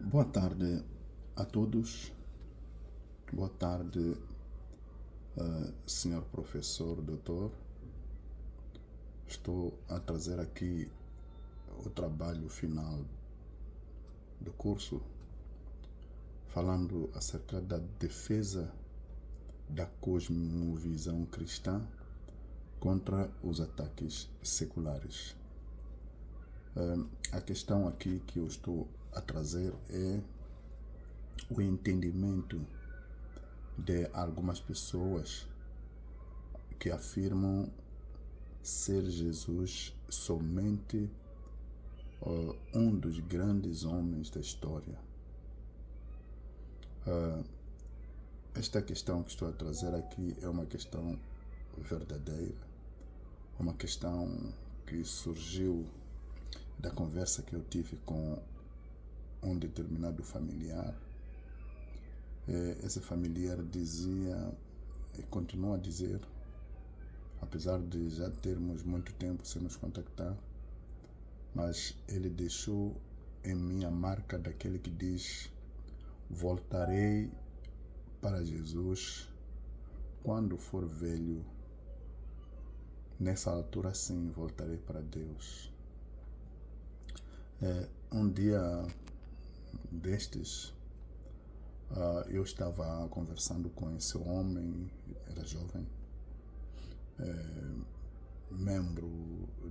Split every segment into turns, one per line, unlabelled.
Boa tarde a todos. Boa tarde, senhor professor, doutor. Estou a trazer aqui o trabalho final do curso, falando acerca da defesa da cosmovisão cristã contra os ataques seculares. A questão aqui que eu estou a trazer é o entendimento de algumas pessoas que afirmam ser Jesus somente um dos grandes homens da história. Esta questão que estou a trazer aqui é uma questão verdadeira, uma questão que surgiu da conversa que eu tive com um determinado familiar. Esse familiar dizia e continua a dizer, apesar de já termos muito tempo sem nos contactar, mas ele deixou em mim a marca daquele que diz: voltarei para Jesus quando for velho. Nessa altura sim, voltarei para Deus. Um dia destes, eu estava conversando com esse homem, era jovem, membro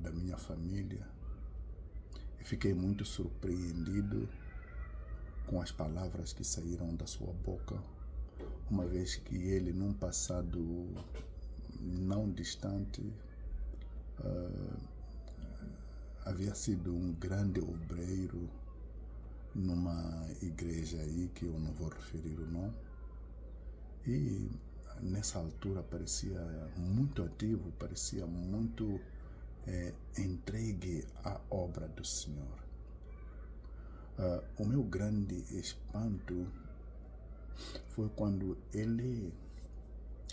da minha família, e fiquei muito surpreendido com as palavras que saíram da sua boca, uma vez que ele, num passado não distante, havia sido um grande obreiro numa igreja aí que eu não vou referir o nome, e nessa altura parecia muito ativo, parecia muito entregue à obra do Senhor. O meu grande espanto foi quando ele,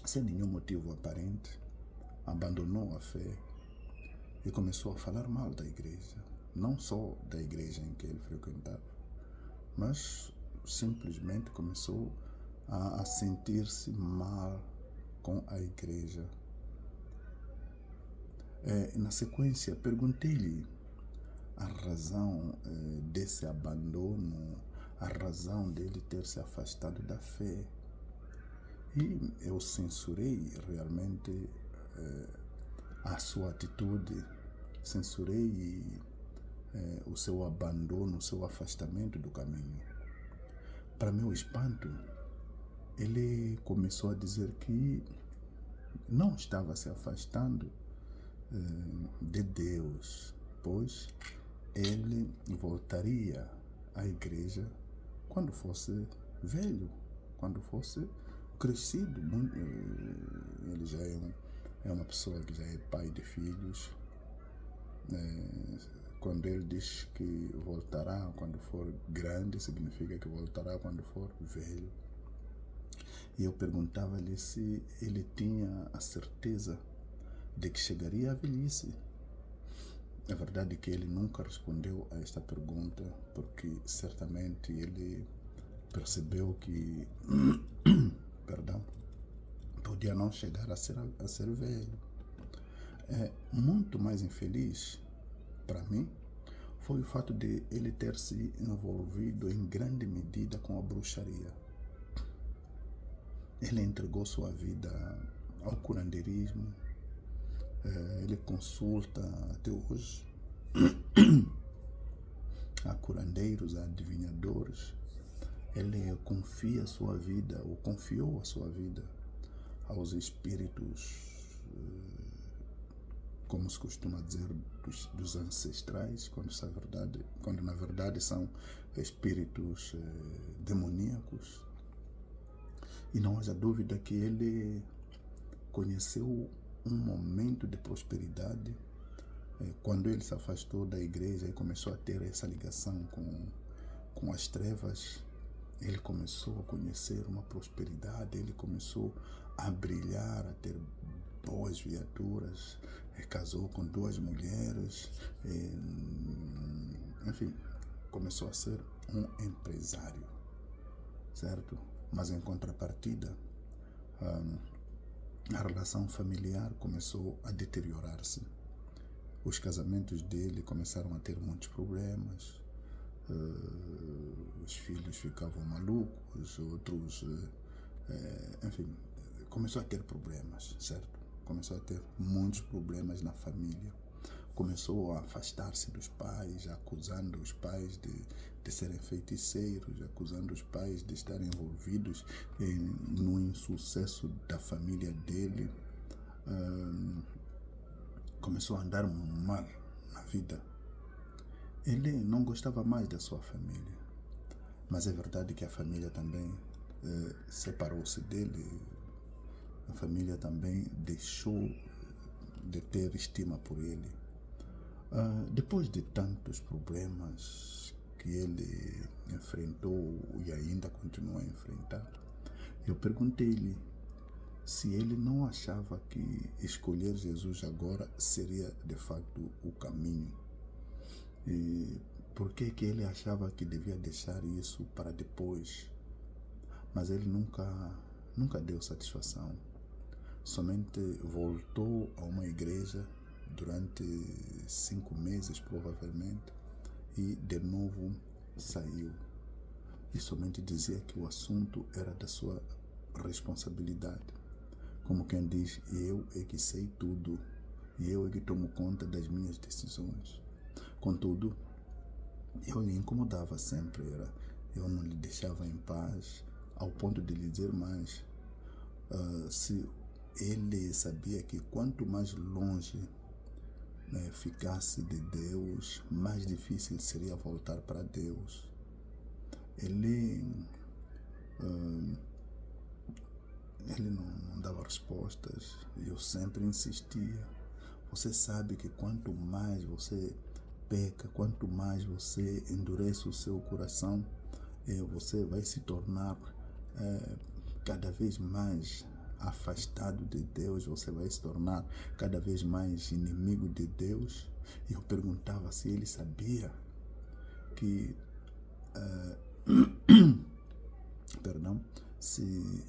sem nenhum motivo aparente, abandonou a fé e começou a falar mal da igreja, não só da igreja em que ele frequentava, mas simplesmente começou a sentir-se mal com a igreja. Na sequência, perguntei-lhe a razão desse abandono, a razão dele ter se afastado da fé. E eu censurei realmente a sua atitude, censurei o seu abandono, o seu afastamento do caminho. Para meu espanto, ele começou a dizer que não estava se afastando de Deus, pois ele voltaria à igreja quando fosse velho, quando fosse crescido. Ele já é uma pessoa que já é pai de filhos. Quando ele diz que voltará quando for grande, significa que voltará quando for velho. E eu perguntava-lhe se ele tinha a certeza de que chegaria à velhice. É verdade que ele nunca respondeu a esta pergunta, porque certamente ele percebeu que perdão, podia não chegar a ser velho. Muito mais infeliz para mim foi o fato de ele ter se envolvido em grande medida com a bruxaria. Ele entregou sua vida ao curandeirismo. Ele consulta até hoje a curandeiros, a adivinhadores. Ele confia a sua vida, ou confiou a sua vida aos espíritos, como se costuma dizer, dos ancestrais, quando na verdade são espíritos demoníacos. E não haja dúvida que ele conheceu um momento de prosperidade quando ele se afastou da igreja e começou a ter essa ligação com as trevas. Ele começou a conhecer uma prosperidade, ele começou a brilhar, a ter boas viaturas, casou com 2 mulheres, enfim, começou a ser um empresário, certo? Mas em contrapartida, a relação familiar começou a deteriorar-se. Os casamentos dele começaram a ter muitos problemas. Os filhos ficavam malucos, outros, enfim, começou a ter problemas, certo? Começou a ter muitos problemas na família. Começou a afastar-se dos pais, acusando os pais de serem feiticeiros, acusando os pais de estarem envolvidos no insucesso da família dele. Começou a andar mal na vida. Ele não gostava mais da sua família, mas é verdade que a família também separou-se dele. A família também deixou de ter estima por ele. Depois de tantos problemas que ele enfrentou e ainda continua a enfrentar, eu perguntei-lhe se ele não achava que escolher Jesus agora seria de facto o caminho. E por que ele achava que devia deixar isso para depois? Mas ele nunca deu satisfação. Somente voltou a uma igreja durante 5 meses, provavelmente, e de novo saiu. E somente dizia que o assunto era da sua responsabilidade. Como quem diz, eu é que sei tudo, e eu é que tomo conta das minhas decisões. Contudo, eu lhe incomodava sempre, eu não lhe deixava em paz, ao ponto de lhe dizer mais. Se ele sabia que quanto mais longe ficasse de Deus, mais difícil seria voltar para Deus. Ele não dava respostas, e eu sempre insistia. Você sabe que quanto mais você peca, quanto mais você endurece o seu coração, você vai se tornar cada vez mais afastado de Deus, você vai se tornar cada vez mais inimigo de Deus. E eu perguntava se ele sabia que se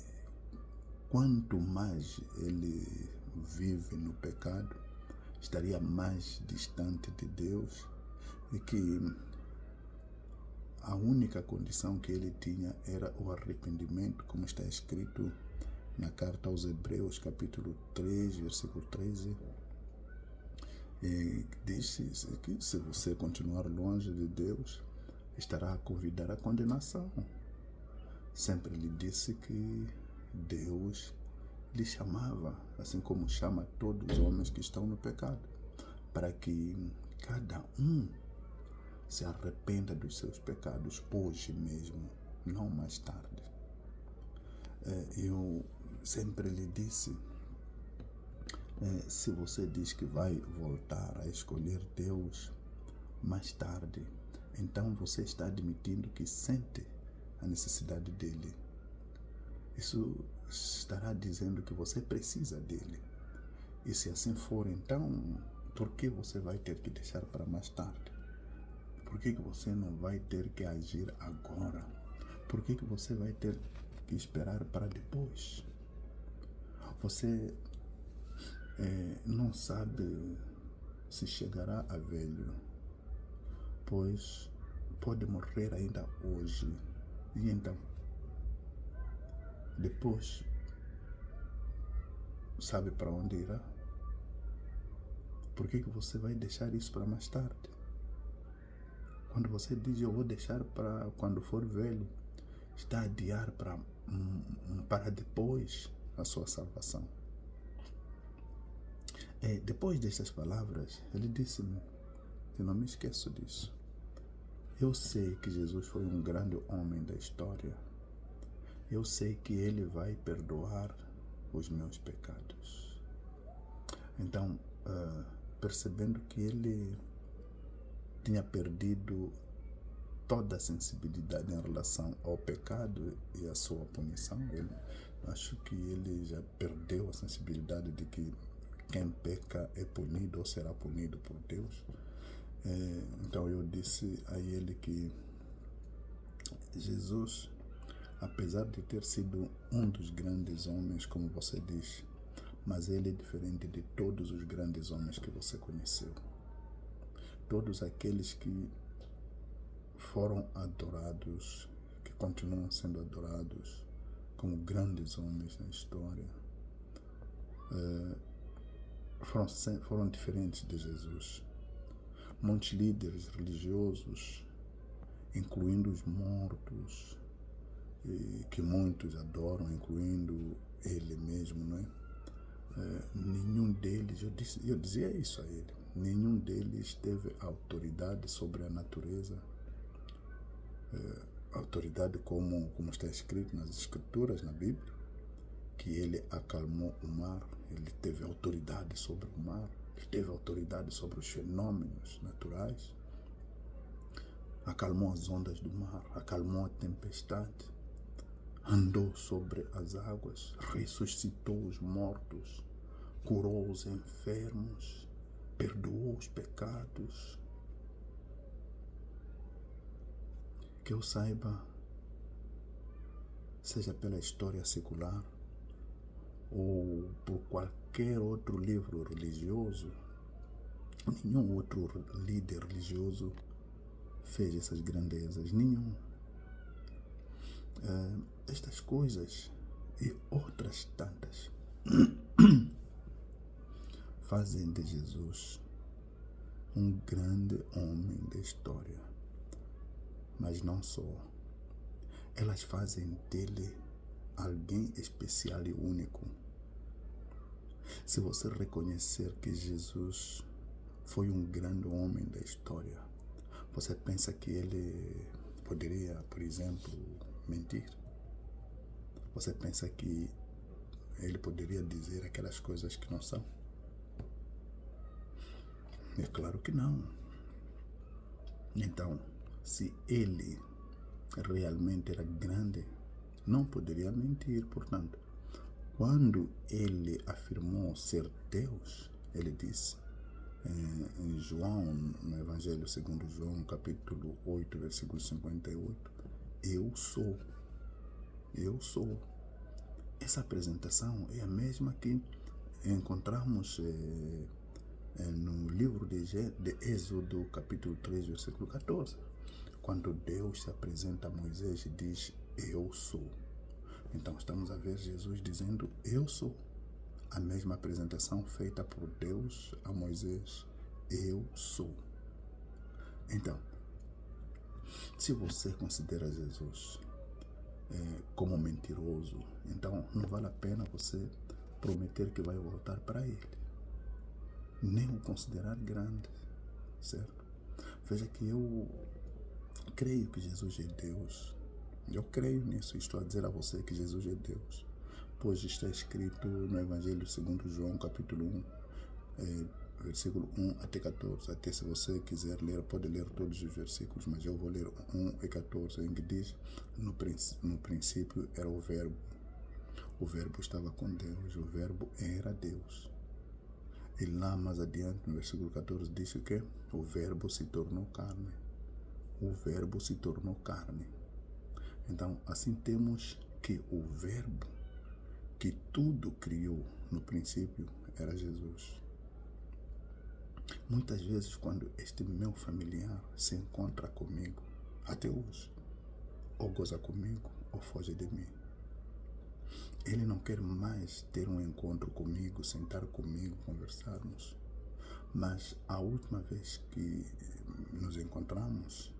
quanto mais ele vive no pecado, estaria mais distante de Deus, e que a única condição que ele tinha era o arrependimento, como está escrito na carta aos Hebreus, capítulo 3, versículo 13. E diz que se você continuar longe de Deus, estará a convidar a condenação. Sempre lhe disse que Deus lhe chamava, assim como chama todos os homens que estão no pecado, para que cada um se arrependa dos seus pecados hoje mesmo, não mais tarde. Eu sempre lhe disse, se você diz que vai voltar a escolher Deus mais tarde, então você está admitindo que sente a necessidade dele. Isso estará dizendo que você precisa dele. E se assim for, então, por que você vai ter que deixar para mais tarde? Por que você não vai ter que agir agora? Por que você vai ter que esperar para depois? Você não sabe se chegará a velho, pois pode morrer ainda hoje. E então, depois, sabe para onde irá? Por que você vai deixar isso para mais tarde? Quando você diz eu vou deixar para quando for velho, está a adiar para depois a sua salvação. Depois destas palavras, ele disse-me, eu não me esqueço disso. Eu sei que Jesus foi um grande homem da história. Eu sei que ele vai perdoar os meus pecados. Então, percebendo que ele tinha perdido toda a sensibilidade em relação ao pecado e à sua punição, acho que ele já perdeu a sensibilidade de que quem peca é punido ou será punido por Deus. Então eu disse a ele que Jesus, apesar de ter sido um dos grandes homens, como você diz, mas ele é diferente de todos os grandes homens que você conheceu. Todos aqueles que foram adorados, que continuam sendo adorados como grandes homens na história, foram diferentes de Jesus. Muitos líderes religiosos, incluindo os mortos, que muitos adoram, incluindo ele mesmo, não é? Nenhum deles, eu dizia isso a ele, nenhum deles teve autoridade sobre a natureza, autoridade como está escrito nas escrituras, na Bíblia, que ele acalmou o mar, ele teve autoridade sobre o mar, ele teve autoridade sobre os fenômenos naturais, acalmou as ondas do mar, acalmou a tempestade, andou sobre as águas, ressuscitou os mortos, curou os enfermos, perdoou os pecados. Que eu saiba, seja pela história secular ou por qualquer outro livro religioso, nenhum outro líder religioso fez essas grandezas, nenhum. Estas coisas e outras tantas fazem de Jesus um grande homem da história. Mas não só. Elas fazem dele alguém especial e único. Se você reconhecer que Jesus foi um grande homem da história, você pensa que ele poderia, por exemplo, mentir? Você pensa que ele poderia dizer aquelas coisas que não são? É claro que não. Então, se ele realmente era grande, não poderia mentir. Portanto, quando ele afirmou ser Deus, ele disse em João, no Evangelho segundo João, capítulo 8, versículo 58, eu sou. Eu sou. Essa apresentação é a mesma que encontramos no livro de Êxodo, capítulo 3, versículo 14. Quando Deus se apresenta a Moisés e diz, eu sou. Então estamos a ver Jesus dizendo, eu sou. A mesma apresentação feita por Deus a Moisés, eu sou. Então, se você considera Jesus como mentiroso, então não vale a pena você prometer que vai voltar para ele, nem o considerar grande, certo? Veja que eu creio que Jesus é Deus. Eu creio nisso e estou a dizer a você que Jesus é Deus, pois está escrito no Evangelho segundo João, capítulo 1, versículo 1 até 14. Até se você quiser ler, pode ler todos os versículos, mas eu vou ler 1 e 14, em que diz, no princípio era o Verbo estava com Deus, o Verbo era Deus. E lá mais adiante, no versículo 14, diz que o Verbo se tornou carne. O Verbo se tornou carne. Então, assim temos que o Verbo que tudo criou no princípio era Jesus. Muitas vezes, quando este meu familiar se encontra comigo, até hoje, ou goza comigo, ou foge de mim, ele não quer mais ter um encontro comigo, sentar comigo, conversarmos. Mas a última vez que nos encontramos,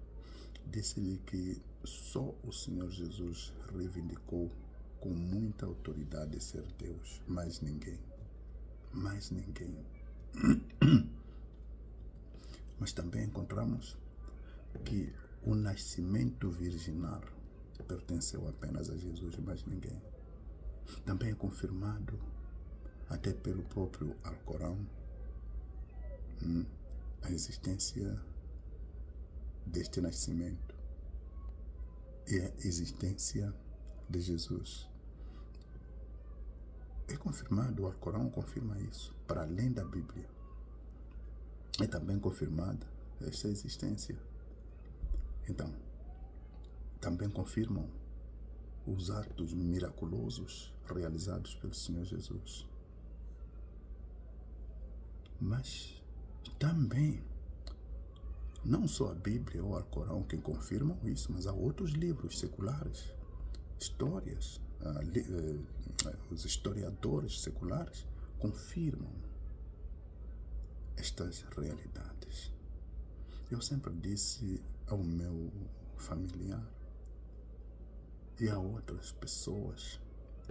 disse-lhe que só o Senhor Jesus reivindicou com muita autoridade ser Deus, mais ninguém. Mais ninguém. Mas também encontramos que o nascimento virginal pertenceu apenas a Jesus e mais ninguém. Também é confirmado até pelo próprio Alcorão a existência deste nascimento e a existência de Jesus. É confirmado, o Alcorão confirma isso, para além da Bíblia. É também confirmada esta existência. Então, também confirmam os atos miraculosos realizados pelo Senhor Jesus. Mas também, não só a Bíblia ou o Alcorão que confirmam isso, mas há outros livros seculares, histórias, os historiadores seculares confirmam estas realidades. Eu sempre disse ao meu familiar e a outras pessoas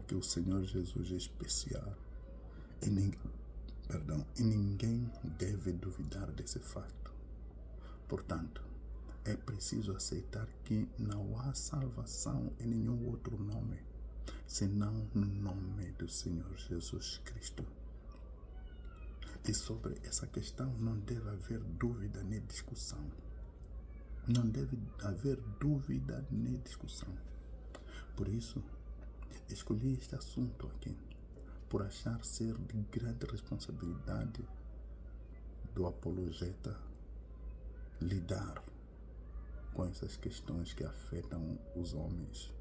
que o Senhor Jesus é especial e ninguém deve duvidar desse fato. Portanto, é preciso aceitar que não há salvação em nenhum outro nome, senão no nome do Senhor Jesus Cristo. E sobre essa questão não deve haver dúvida nem discussão. Não deve haver dúvida nem discussão. Por isso, escolhi este assunto aqui, por achar ser de grande responsabilidade do apologeta lidar com essas questões que afetam os homens.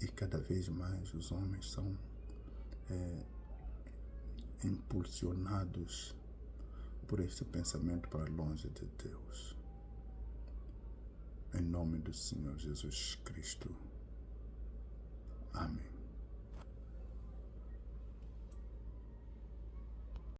E cada vez mais os homens são impulsionados por este pensamento para longe de Deus. Em nome do Senhor Jesus Cristo. Amém.